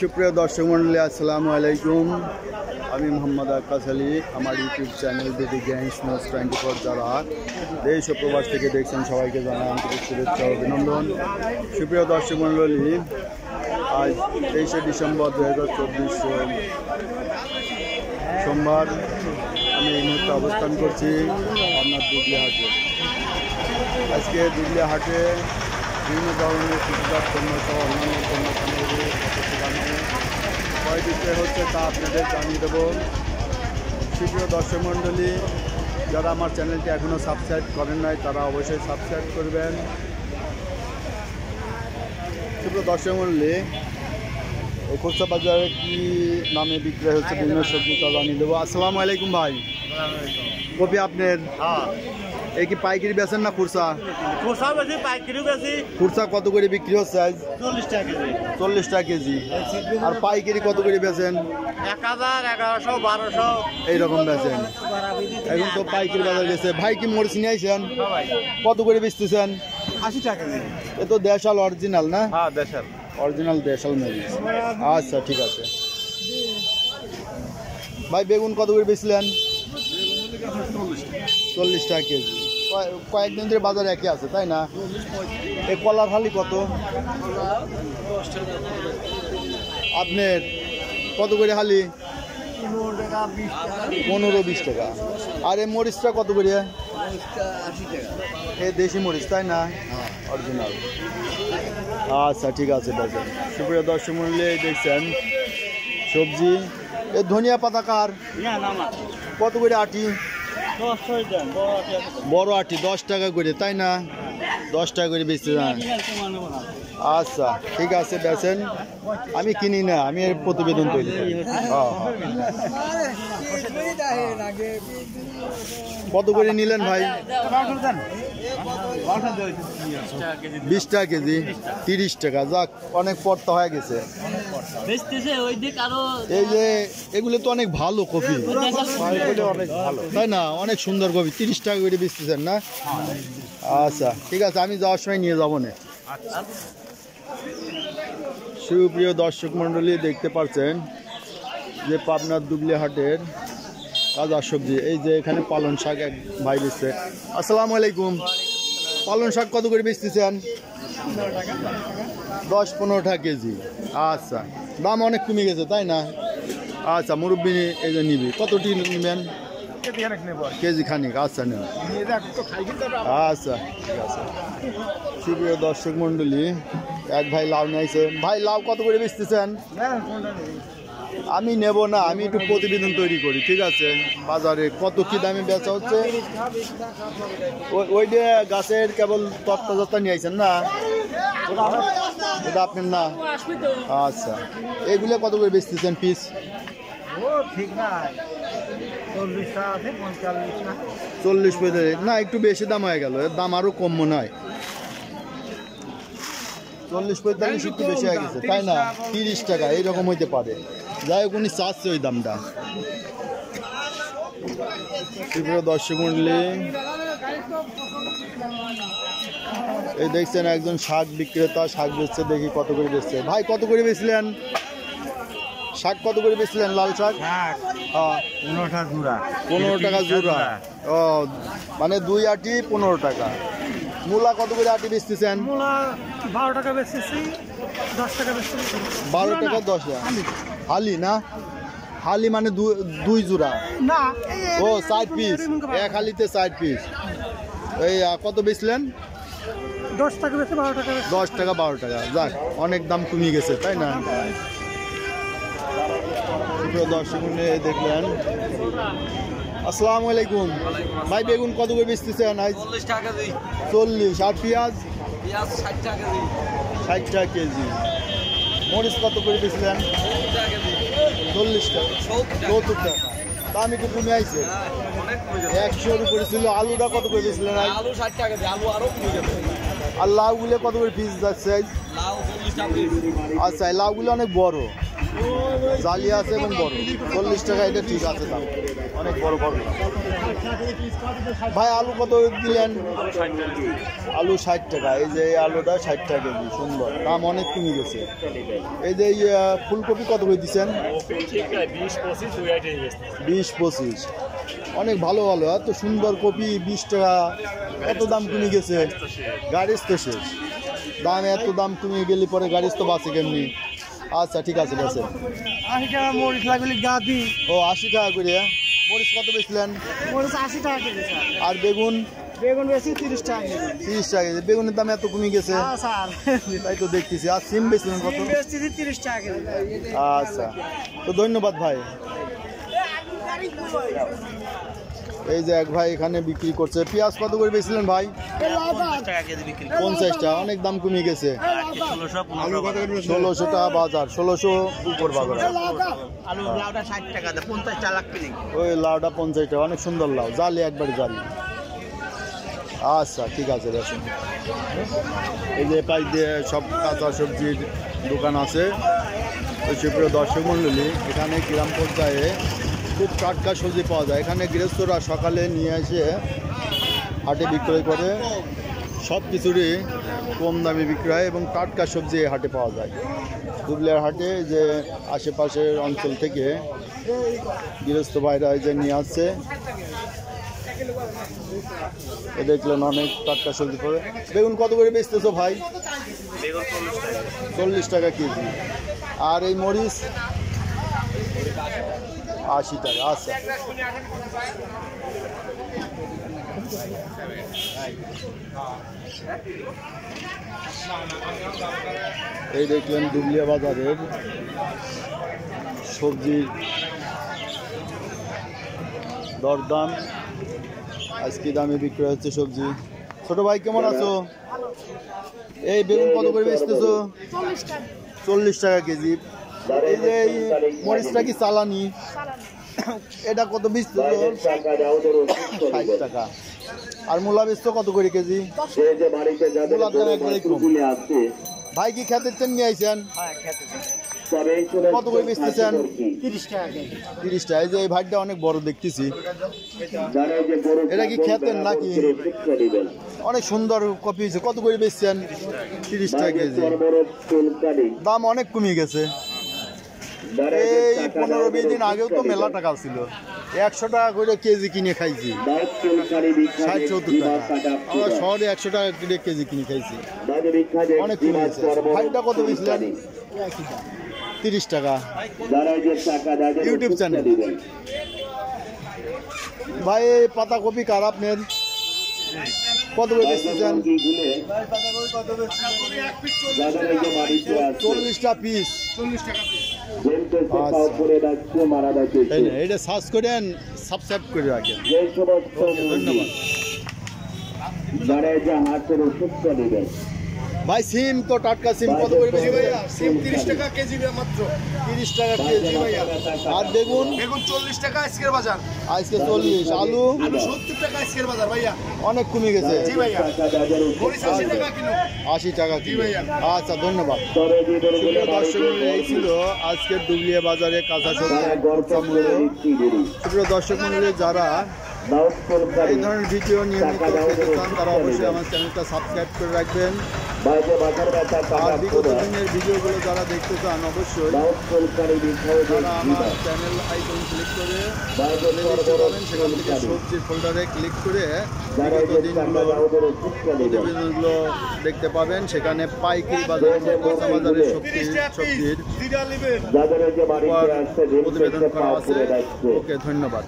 সুপ্রিয় দর্শক মন্ডলী, আসসালামু আলাইকুম। আমি মোহাম্মদ আকাশ আলী। আমার ইউটিউব চ্যানেল দিদি গেমস নিউজ 24 যারা দেশ ও প্রবাস থেকে দেখছেন সবাইকে জানাই আন্তরিক শুভেচ্ছা ও অভিনন্দন। সুপ্রিয় দর্শক মন্ডলী, আজ 23শে ডিসেম্বর 2024 সোমবার। আমি এই মুহূর্তে অবস্থান করছি আপনার দুবলি হাটে। আজকে দুবলি হাটে বিভিন্ন ধরনের কৃষিজাত পণ্য সহ অন্যান্য পণ্য সামগ্রী কয় বিক্রয় হচ্ছে তা আপনাদের জানিয়ে দেবো। সুপ্রিয় দর্শক মণ্ডলী, যারা আমার চ্যানেলটি এখনও সাবস্ক্রাইব করেন নাই তারা অবশ্যই সাবস্ক্রাইব করবেন। সুপ্রিয় দর্শক মণ্ডলী, এই খুচরা বাজারে কী নামে বিক্রয় হচ্ছে বিভিন্ন সবজি তা জানিয়ে দেবো। আসসালামু আলাইকুম ভাই। কপি আপনার এই কি পাইকারি বেচেন না খুচরা? খুচরা কত করে বিক্রি হচ্ছে আজ? 40 টাকা কেজি। আর পাইকারি কত করে বেচেন? 1000, 1100, 1200 এইরকম বেচেন। এখন তো পাইকারি বাজার গেছে। ভাই কি মরিচ নিয়ে আইছেন? কত করে বেচতেছেন? 80 টাকা। এ তো দেশাল অরিজিনাল না? হ্যাঁ, দেশাল অরিজিনাল দেশাল মরিচ। আচ্ছা, ঠিক আছে। ভাই বেগুন কত করে বেচলেন? 40 টাকা কেজি। কয়েকদিন ধরে বাজার একই আছে, তাই না? এই কলার হালি কত? আপনার কত করে হালি? 15-20 টাকা। আর এই মরিচটা কত করে? এই দেশি মরিচ, তাই না? অরিজিনাল। আচ্ছা, ঠিক আছে। দেখেন সুপ্রিয় দর্শক মণ্ডলী, দেখছেন সবজি। এই ধনিয়া পাতা কার? কত করে আটি? বড় আটি 10 টাকা করে, তাই না? 10 টাকা করে বেচতে যান। আচ্ছা, ঠিক আছে, বেচেন। আমি কিনি না, আমি এর প্রতিবেদন তৈরি করি। কত করে নিলেন ভাই? 20 টাকা কেজি। 30 টাকা। যাক, অনেক পড়তা হয়ে গেছে। এই যে এগুলো তো অনেক ভালো কপি, অনেক ভালো, তাই না? অনেক সুন্দর কপি। 30 টাকা করে বেচতেছেন না? আচ্ছা, ঠিক আছে, আমি যাওয়ার সময় নিয়ে যাবো না। সুপ্রিয় দর্শক মণ্ডলী, দেখতে পাচ্ছেন যে পাবনার দুবলি হাটের তাজা সবজি। এই যে এখানে পালং শাক এক ভাই বেচছে। আসসালামু আলাইকুম। পালং শাক কত করে বেচতেছেন? 10-15 টাকা কেজি। আচ্ছা, দাম অনেক কমে গেছে, তাই না? আচ্ছা, মুরব্বী এই যে নিবি। কতটি নেবেন? কেজি খানিক। আচ্ছা, নেন। আচ্ছা, ঠিক আছে। সুপ্রিয় দর্শক মণ্ডলী, এক ভাই লাউ নিয়েছে। ভাই লাউ কত করে বেচতেছেন? আমি নেব না, আমি একটু প্রতিবেদন তৈরি করি, ঠিক আছে? বাজারে কত কি দামে বেচা হচ্ছে? ওই যে গাছের কেবল তত্তা নিয়ে আইছেন না? এটা আপনার না? আচ্ছা, এগুলো কত করে বেচতেছেন পিস? চল্লিশ না, একটু বেশি দাম হয়ে গেল। এর দাম আরো কম মনে হয়। 40-45 একটু বেশি হয়ে গেছে, তাই না? 30 টাকা এইরকম হইতে পারে। যাই হোক, উনি চাচ্ছে ওই দামটা। সুপ্রিয় দর্শক মণ্ডলী, এই দেখছেন একজন শাক বিক্রেতা শাক বেচছে। দেখি কত করে বেচছে। ভাই কত করে বেচলেন? শাক কত করে বেচলেন? লাল শাক 15 টাকা জোড়া। 15 টাকা জোড়া। ও, মানে 2 আটি 15 টাকা। মূলা কত করে আটি বেচতেছেন? 12 টাকা বেচতেছি, 10 টাকা বেচতেছি। 12 টাকা 10 হালি না? হালি মানে 2 জোড়া না? ও, 60 পিস। এক হালিতে 60 পিস। এই কত বেচলেন? 10 টাকা বেচে 12 টাকা। 10 টাকা 12 টাকা। যাক, অনেক দাম কমে গেছে, তাই না? দর্শক দেখলেন। আসসালামু আলাইকুম। ভাই বেগুন কত করে বেচতেছেন? 40 টাকা কেজি। 40। আর পেঁয়াজ? 60 টাকা কেজি। 60 টাকা কেজি। মরিচ কত করে বেচলেন? 40 টাকা। 70 টাকা। দাম একটু কমে আইছে। 100-র উপরে ছিল। আলুটা কত করে বেচলেন? আলু 60 টাকা কেজি। আলু আরো কমে যাবে। আর লাউগুলো কত করে পিস যাচ্ছে? লাউ 40 টাকা পিস। আচ্ছা, লাউগুলো অনেক বড়। জালি আছে এবং বড় 40 টাকা, এটা ঠিক আছে দাম, অনেক বড় বড়। ভাই আলু কত দিলেন? আলু 60 টাকা। এই যে এই আলুটা 60 টাকা কেজি, সুন্দর, দাম অনেক কমে গেছে। এই যে ফুলকপি কত করে দিচ্ছেন? 20-25, অনেক ভালো ভালো, এত সুন্দর কপি 20 টাকা, এত দাম কমে গেছে। গাড়ির তো শেষ, দাম এত দাম কমে গেলে পরে গাড়ির তো বাঁচে কেমনি? আচ্ছা ঠিক আছে বেছে। 80 টাকা মরিচ লাগলে গাদি। ও 80 টাকা করে। মরিচ কত বেচলেন? মরিচ 80 টাকা কেজি স্যার। আর বেগুন? বেগুন বেশি 30 টাকা কেজি। 30 টাকা কেজি, বেগুনের দাম এত কমে গেছে? হ্যাঁ স্যার, তাই তো দেখতেছি। আর সিম বেচলেন কত? সিম বেচছি 30 টাকা কেজি। আচ্ছা, তো ধন্যবাদ ভাই। এই যে এক ভাই এখানে বিক্রি করছে। পেঁয়াজ কত করে বেচলেন ভাই? 50 টাকা, অনেক দাম কমে গেছে। 1600 টাকা বাজার, 1600 উপর বাজার। আলু লাউটা 60 টাকা, 50 টাকা লাগবে। ওই লাউটা 50 টাকা, অনেক সুন্দর লাউ, জালি একবারে জালি। আচ্ছা ঠিক আছে দেখুন, এই যে পাশ দিয়ে সব কাঁচা সবজির দোকান আছে। ওই সুপ্রিয় দর্শক মণ্ডলী, এখানে গ্রাম পর্যায়ে খুব টাটকা সবজি পাওয়া যায়। এখানে গৃহস্থরা সকালে নিয়ে এসে হাটে বিক্রয় করে, সব কিছুরই কম দামে বিক্রয় হয় এবং টাটকা সবজি হাটে পাওয়া যায়। দুবলিয়ার হাটে যে আশেপাশের অঞ্চল থেকে গৃহস্থ ভাইরা যে নিয়ে আসছে, এ দেখলেন অনেক টাটকা সবজি পাবে। বেগুন কত করে বেচতেছো ভাই? 40 টাকা কেজি। আর এই মরিচ 80 টাকা। আচ্ছা, এই দেখলেন দুবলিয়া বাজারের সবজির দরদাম, আজকে দামে বিক্রয় হচ্ছে সবজি। ছোট ভাই কেমন আছো? এই বেগুন কত করে বেচতেছো? 40 টাকা কেজি। এই যে এই মরিচটা কি চালানি? এটা কত বেচতেছো? 60 টাকা। আর মূলা বেচছো কত করে কেজি? মূলার দাম একবারে কম। ভাই কি খেতের চেন নিয়ে আইছেন? কত করে বেচতেছেন? 30 টাকা কেজি। 30 টাকা। এই যে এই ভাইটা অনেক বড় দেখতেছি, এটা কি খেতেন নাকি? অনেক সুন্দর কপি হয়েছে। কত করে বেচছেন? 30 টাকা কেজি। দাম অনেক কমে গেছে। এই 15-20 দিন আগেও তো মেলা টাকা ছিল, 100 টাকা করে কেজি কিনে খাইছি, 60-70 টাকা। আমরা শহরে 100 টাকা করে কেজি কিনে খাইছি, অনেক কমে গেছে। ভাইটা কত বেচলেন? 30 টাকা। YouTube channel. ভাই পাতাকপি কার আপনার? কত করে বেচতেছেন? 40 টাকা পিস। এটা সার্চ করেন, সাবস্ক্রাইব করে রাখেন। ধন্যবাদ ভাই। সিম তো টাটকা সিম কত করে বেশি? 30 টাকা কেজি মাত্র। 30 টাকা কেজি। আর বেগুন? 40 টাকা আজকের বাজার। আজকে 40। আলু? 70 টাকা আজকের বাজার ভাইয়া। অনেক কমে গেছে। জি ভাইয়া। মরিচ 80 টাকা কিলো। 80 টাকা কিলো। আচ্ছা ধন্যবাদ। দর্শক এই ছিল আজকের দুবলিয়া বাজারে কাঁচা সবজি। সুপ্রিয় দর্শক মন্ডলী, যারা এই ধরনের ভিডিও নিয়মিত পেতে চান তারা অবশ্যই আমার চ্যানেলটা সাবস্ক্রাইব করে রাখবেন। আর বিগত দিনের ভিডিওগুলো যারা দেখতে চান অবশ্যই তারা আমার চ্যানেল আইকন ক্লিক করে সেখান থেকে সবজির ফোল্ডারে ক্লিক করে বিগত দিনগুলো দেখতে পাবেন। সেখানে পাইকারি বাজারে কাঁচা বাজারের সবজির প্রতিবেদন করা আছে। ওকে, ধন্যবাদ।